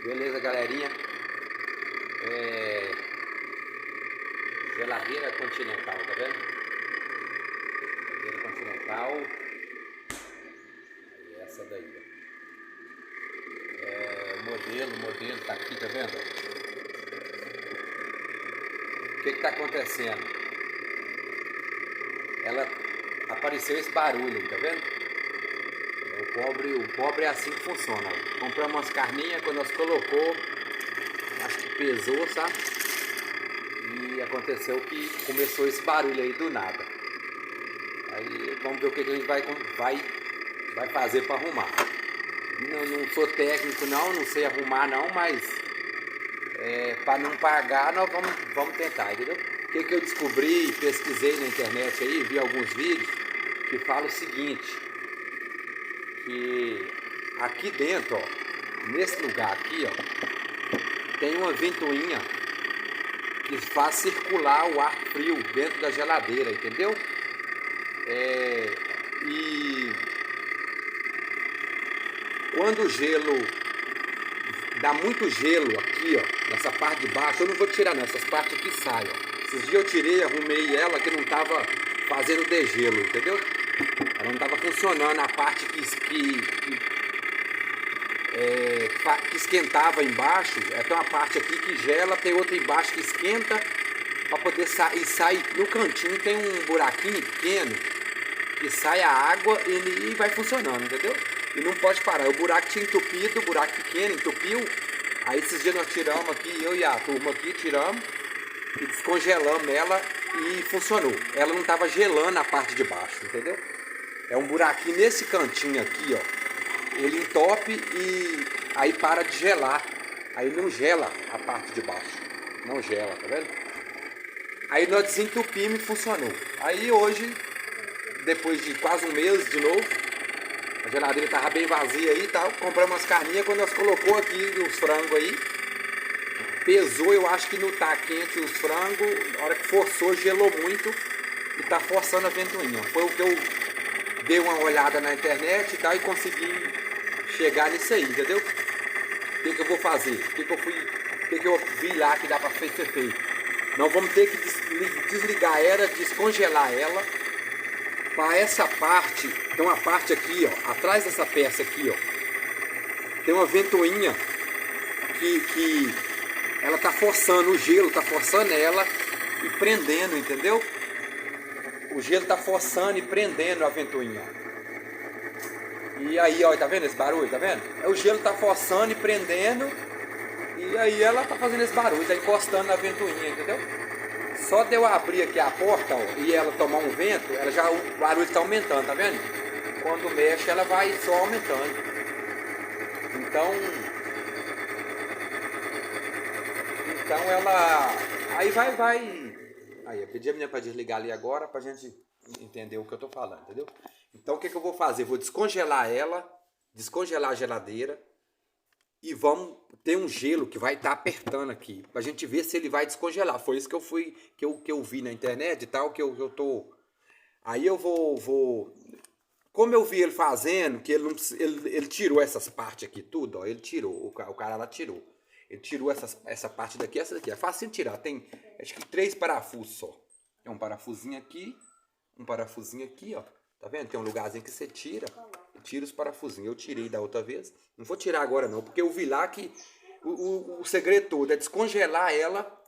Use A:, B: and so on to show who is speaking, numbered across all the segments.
A: Beleza, galerinha? É... Geladeira Continental, tá vendo? Geladeira Continental. Aí essa daí, ó. O modelo tá aqui, tá vendo? O que tá acontecendo? Ela apareceu esse barulho aí, tá vendo? O cobre é assim que funciona. Compramos umas carninhas, quando nós colocou, acho que pesou, sabe? E aconteceu que começou esse barulho aí do nada. Aí vamos ver o que a gente vai fazer para arrumar. Não sou técnico não sei arrumar não, mas para não pagar nós vamos tentar, entendeu? O que eu descobri, pesquisei na internet aí, vi alguns vídeos que falam o seguinte, que aqui dentro, ó, nesse lugar aqui, ó, tem uma ventoinha que faz circular o ar frio dentro da geladeira, entendeu? E quando o gelo, dá muito gelo aqui, ó, nessa parte de baixo, eu não vou tirar não, essas partes aqui saem, ó. Esses dias eu tirei, arrumei ela que não estava fazendo degelo, entendeu? Ela não estava funcionando, a parte que esquentava embaixo, tem uma parte aqui que gela, tem outra embaixo que esquenta, para poder sair, no cantinho tem um buraquinho pequeno, que sai a água e vai funcionando, entendeu? E não pode parar, o buraco tinha entupido, o buraco pequeno, entupiu, aí esses dias nós tiramos aqui, eu e a turma aqui, tiramos, e descongelamos ela e funcionou. Ela não estava gelando a parte de baixo, entendeu? É um buraquinho nesse cantinho aqui, ó. Ele entope e aí para de gelar. Aí não gela a parte de baixo. Não gela, tá vendo? Aí nós desentupimos e funcionou. Aí hoje, depois de quase um mês de novo, a geladeira estava bem vazia aí e tal. Compramos umas carninhas, quando nós colocou aqui os frangos aí, pesou, eu acho que não tá quente os frangos, na hora que forçou, gelou muito e tá forçando a ventoinha. Foi o que eu dei uma olhada na internet e tal e consegui chegar nisso aí, entendeu? O que eu vou fazer? O que eu vi lá que dá pra ser feito? Nós vamos ter que desligar ela, descongelar ela, para essa parte, tem uma parte aqui, ó, atrás dessa peça aqui, ó, tem uma ventoinha que ela tá forçando, o gelo tá forçando ela e prendendo, entendeu? O gelo tá forçando e prendendo a ventoinha. E aí, ó, tá vendo esse barulho, tá vendo? O gelo tá forçando e prendendo e aí ela tá fazendo esse barulho, tá encostando na ventoinha, entendeu? Só de eu abrir aqui a porta, ó, e ela tomar um vento, o barulho está aumentando, tá vendo? Quando mexe, ela vai só aumentando. Então ela... Aí Aí, eu pedi a menina para desligar ali agora, pra gente entender o que eu tô falando, entendeu? Então o que eu vou fazer? Eu vou descongelar ela, descongelar a geladeira, e vamos ter um gelo que vai estar apertando aqui, pra gente ver se ele vai descongelar. Foi isso que eu vi na internet e tal, que eu tô... Aí eu vou... Como eu vi ele fazendo, que ele tirou essas partes aqui tudo, ó, ele tirou, o cara lá tirou. Ele tirou essa parte daqui, essa daqui. É fácil de tirar, tem acho que 3 parafusos só. É um parafusinho aqui, ó. Tá vendo? Tem um lugarzinho que você tira os parafusinhos. Eu tirei da outra vez. Não vou tirar agora não, porque eu vi lá que o segredo todo é descongelar ela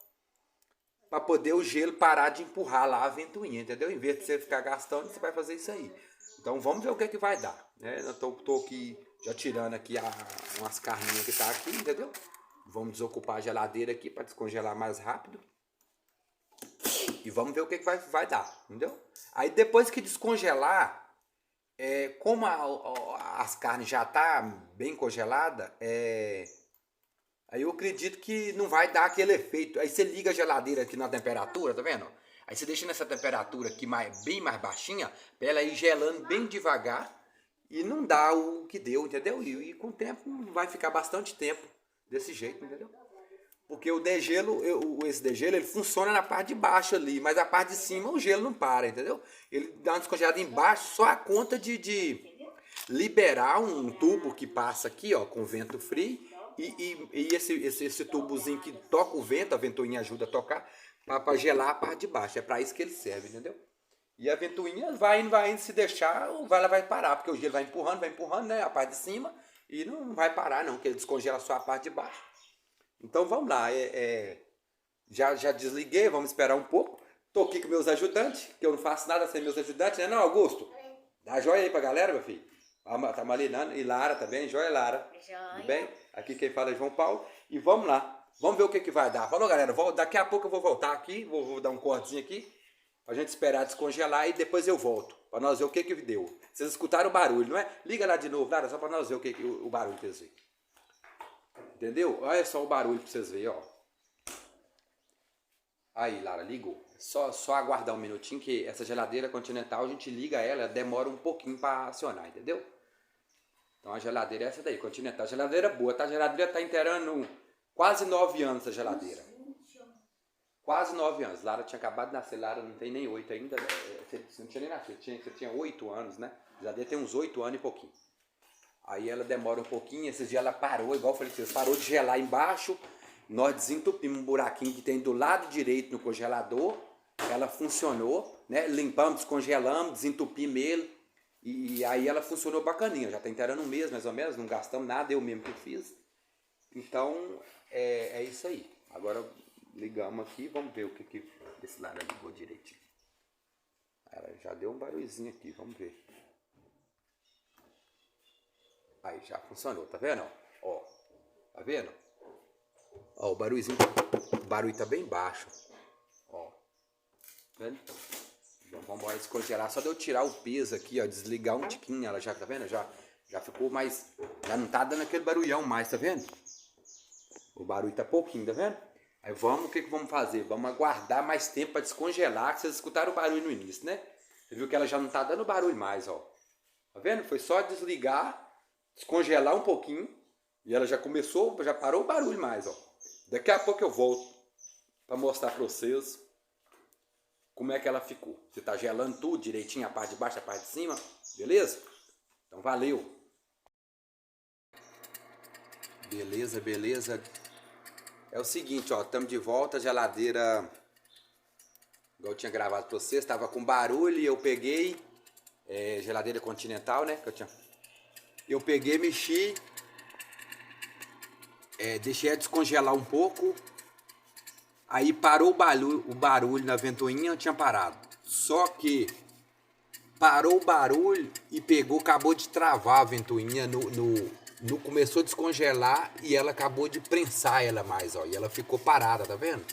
A: para poder o gelo parar de empurrar lá a ventoinha, entendeu? Em vez de você ficar gastando, você vai fazer isso aí. Então vamos ver o que é que vai dar, né? Eu tô aqui já tirando aqui umas carninhas que tá aqui, entendeu? Vamos desocupar a geladeira aqui para descongelar mais rápido. E vamos ver o que vai dar, entendeu? Aí depois que descongelar, como as carnes já tá bem congelada, aí eu acredito que não vai dar aquele efeito. Aí você liga a geladeira aqui na temperatura, tá vendo? Aí você deixa nessa temperatura aqui bem mais baixinha, pra ela ir gelando bem devagar e não dá o que deu, entendeu? E com o tempo vai ficar bastante tempo desse jeito, entendeu? Porque o degelo, esse degelo, ele funciona na parte de baixo ali, mas a parte de cima o gelo não para, entendeu? Ele dá uma descongelada embaixo só a conta de liberar um tubo que passa aqui, ó, com vento frio E esse tubozinho que toca o vento, a ventoinha ajuda a tocar, para gelar a parte de baixo. É para isso que ele serve, entendeu? E a ventoinha vai indo, se deixar, ela vai parar, porque o gelo vai empurrando, né, a parte de cima, e não vai parar não, porque ele descongela só a parte de baixo. Então vamos lá, já desliguei, vamos esperar um pouco. Tô aqui com meus ajudantes, que eu não faço nada sem meus ajudantes, né não, Augusto? Dá joia aí pra galera, meu filho. Tá malinando, e Lara também, joia Lara.
B: Joia.
A: Tudo bem? Aqui quem fala é João Paulo. E vamos lá, vamos ver o que vai dar. Falou galera, daqui a pouco eu vou voltar aqui, vou dar um cortezinho aqui. Pra gente esperar descongelar e depois eu volto. Pra nós ver o que deu. Vocês escutaram o barulho, não é? Liga lá de novo, Lara, só pra nós ver o barulho que vocês viram. Entendeu? Olha só o barulho pra vocês verem, ó. Aí, Lara, ligou. Só aguardar um minutinho que essa geladeira Continental, a gente liga ela, demora um pouquinho pra acionar, entendeu? Então a geladeira é essa daí, Continental. A geladeira é boa, tá? A geladeira tá inteirando quase 9 anos essa geladeira. Quase 9 anos. Lara tinha acabado de nascer, Lara não tem nem 8 ainda. Você não tinha nem nascido, você tinha 8 anos, né? A geladeira tem uns 8 anos e pouquinho. Aí ela demora um pouquinho, esses dias ela parou, igual eu falei pra vocês, parou de gelar embaixo. Nós desentupimos um buraquinho que tem do lado direito no congelador. Ela funcionou, né? Limpamos, descongelamos, desentupimos ele. E aí ela funcionou bacaninha. Já tá inteirando um mês mais ou menos, não gastamos nada, eu mesmo que fiz. Então, é isso aí. Agora ligamos aqui, vamos ver o que esse lado ligou direitinho. Ela já deu um barulhozinho aqui, vamos ver. Aí já funcionou, tá vendo? Ó, tá vendo? Ó, o barulhozinho, o barulho tá bem baixo. Ó, tá vendo? Então, vamos descongelar, só de eu tirar o peso aqui, ó, desligar um tiquinho, ela já, tá vendo? Já ficou mais, já não tá dando aquele barulhão mais, tá vendo? O barulho tá pouquinho, tá vendo? Aí o que vamos fazer? Vamos aguardar mais tempo para descongelar, que vocês escutaram o barulho no início, né? Você viu que ela já não tá dando barulho mais, ó. Tá vendo? Foi só desligar, descongelar um pouquinho, e ela já começou, já parou o barulho mais, ó. Daqui a pouco eu volto para mostrar para vocês como é que ela ficou. Você tá gelando tudo direitinho, a parte de baixo, a parte de cima, beleza? Então valeu! Beleza. É o seguinte, ó, estamos de volta, a geladeira, igual eu tinha gravado para vocês, estava com barulho e eu peguei, geladeira Continental, né, eu peguei, mexi, deixei descongelar um pouco, aí parou o barulho na ventoinha, tinha parado, só que parou o barulho e acabou de travar a ventoinha começou a descongelar e ela acabou de prensar ela mais, ó. E ela ficou parada, tá vendo?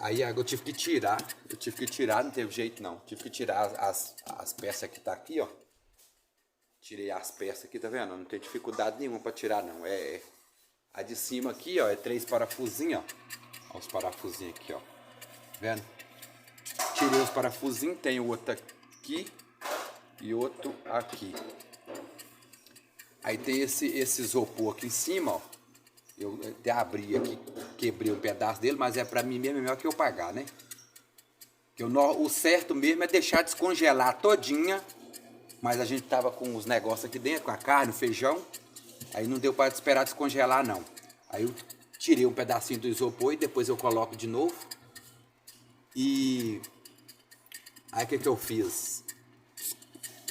A: Aí eu tive que tirar, não teve jeito não. Tive que tirar as peças que tá aqui, ó. Tirei as peças aqui, tá vendo? Não tem dificuldade nenhuma pra tirar não. A de cima aqui, ó, é 3 parafusinhos, ó. Ó os parafusinhos aqui, ó. Vendo? Tirei os parafusinhos, tem outro aqui e outro aqui. Aí tem esse isopor aqui em cima, ó. Eu até abri aqui, quebrei um pedaço dele, mas é pra mim mesmo, é melhor que eu pagar, né? O certo mesmo é deixar descongelar todinha, mas a gente tava com os negócios aqui dentro, com a carne, o feijão, aí não deu para esperar descongelar não. Aí eu tirei um pedacinho do isopor e depois eu coloco de novo. E aí o que eu fiz?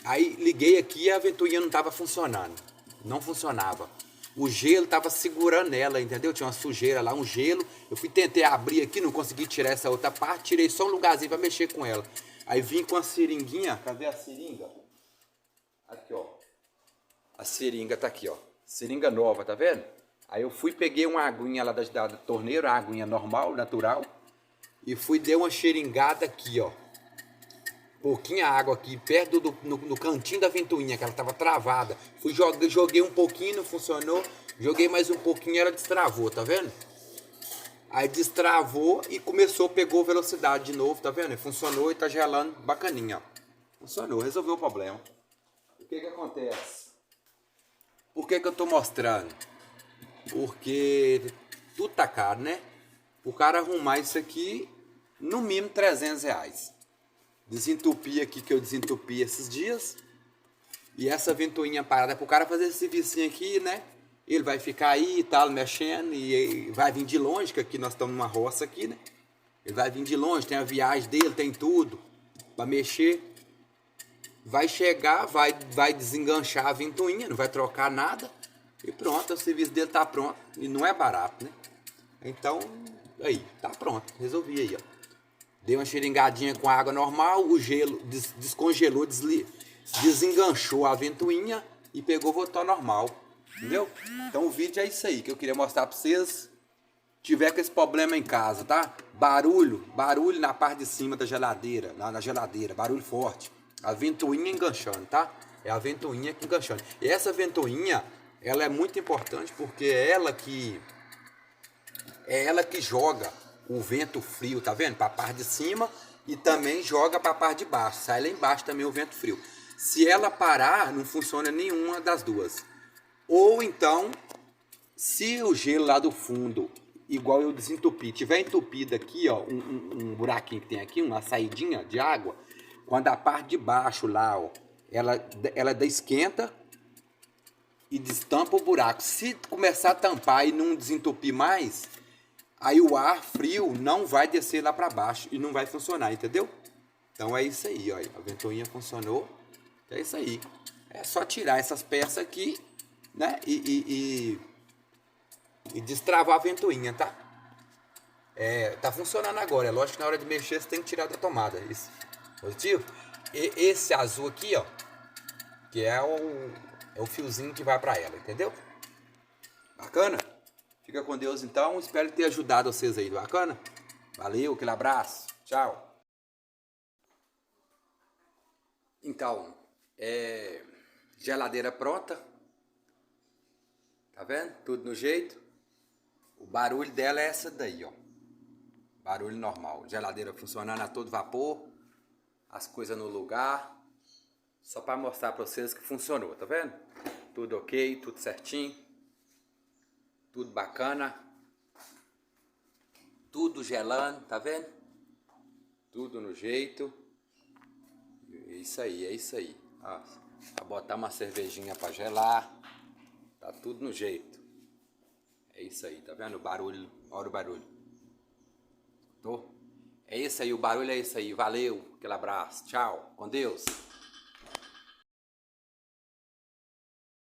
A: Aí liguei aqui e a ventoinha não tava funcionando. Não funcionava. O gelo tava segurando ela, entendeu? Tinha uma sujeira lá, um gelo. Eu tentei abrir aqui, não consegui tirar essa outra parte. Tirei só um lugarzinho para mexer com ela. Aí vim com a seringuinha. Cadê a seringa? Aqui, ó. A seringa tá aqui, ó. Seringa nova, tá vendo? Aí eu peguei uma aguinha lá da torneira, a aguinha normal, natural. E dei uma xeringada aqui, ó. Pouquinha água aqui, perto no cantinho da ventoinha, que ela tava travada. Joguei um pouquinho, não funcionou. Joguei mais um pouquinho, ela destravou, tá vendo? Aí destravou e pegou velocidade de novo, tá vendo? Funcionou e tá gelando bacaninha, ó. Funcionou, resolveu o problema. O que acontece? Por que eu tô mostrando? Porque tudo tá caro, né? O cara arrumar isso aqui, no mínimo R$300. Desentupi aqui, que eu desentupi esses dias. E essa ventoinha parada, pro cara fazer esse servicinho aqui, né? ele vai ficar aí e tal, mexendo, e vai vir de longe, que aqui nós estamos numa roça aqui, né? Ele vai vir de longe, tem a viagem dele, tem tudo para mexer. Vai chegar, vai desenganchar a ventoinha, não vai trocar nada. E pronto, o serviço dele tá pronto. E não é barato, né? Então, aí, tá pronto. Resolvi aí, ó. Dei uma xeringadinha com a água normal, o gelo descongelou, desenganchou a ventoinha e pegou, voltou normal. Entendeu? Então o vídeo é isso aí que eu queria mostrar pra vocês. Tiver com esse problema em casa, tá? Barulho na parte de cima da geladeira, na geladeira, barulho forte. A ventoinha enganchando, tá? É a ventoinha que enganchando. E essa ventoinha, ela é muito importante porque é ela que joga o vento frio, tá vendo? Para a parte de cima e também joga para a parte de baixo. Sai lá embaixo também o vento frio. Se ela parar, não funciona nenhuma das duas. Ou então, se o gelo lá do fundo, igual eu desentupi, tiver entupido aqui, ó, um buraquinho que tem aqui, uma saidinha de água, quando a parte de baixo lá, ó, ela esquenta e destampa o buraco. Se começar a tampar e não desentupir mais, aí o ar frio não vai descer lá para baixo e não vai funcionar, entendeu? Então é isso aí, ó, a ventoinha funcionou, é isso aí. É só tirar essas peças aqui, né, e destravar a ventoinha, tá? Tá funcionando agora, é lógico que na hora de mexer você tem que tirar da tomada, isso. Positivo? E esse azul aqui, ó, que é o fiozinho que vai para ela, entendeu? Bacana? Fica com Deus então, espero ter ajudado vocês aí, bacana? Valeu, aquele abraço, tchau. Então, geladeira pronta, tá vendo? Tudo no jeito. O barulho dela é essa daí, ó. Barulho normal, geladeira funcionando a todo vapor, as coisas no lugar. Só para mostrar para vocês que funcionou, tá vendo? Tudo ok, tudo certinho. Tudo bacana. Tudo gelando, tá vendo? Tudo no jeito. É isso aí, é isso aí. Ó, pra botar uma cervejinha para gelar. Tá tudo no jeito. É isso aí, tá vendo? O barulho, olha o barulho. Tô? É isso aí, o barulho é isso aí. Valeu, aquele abraço. Tchau, com Deus.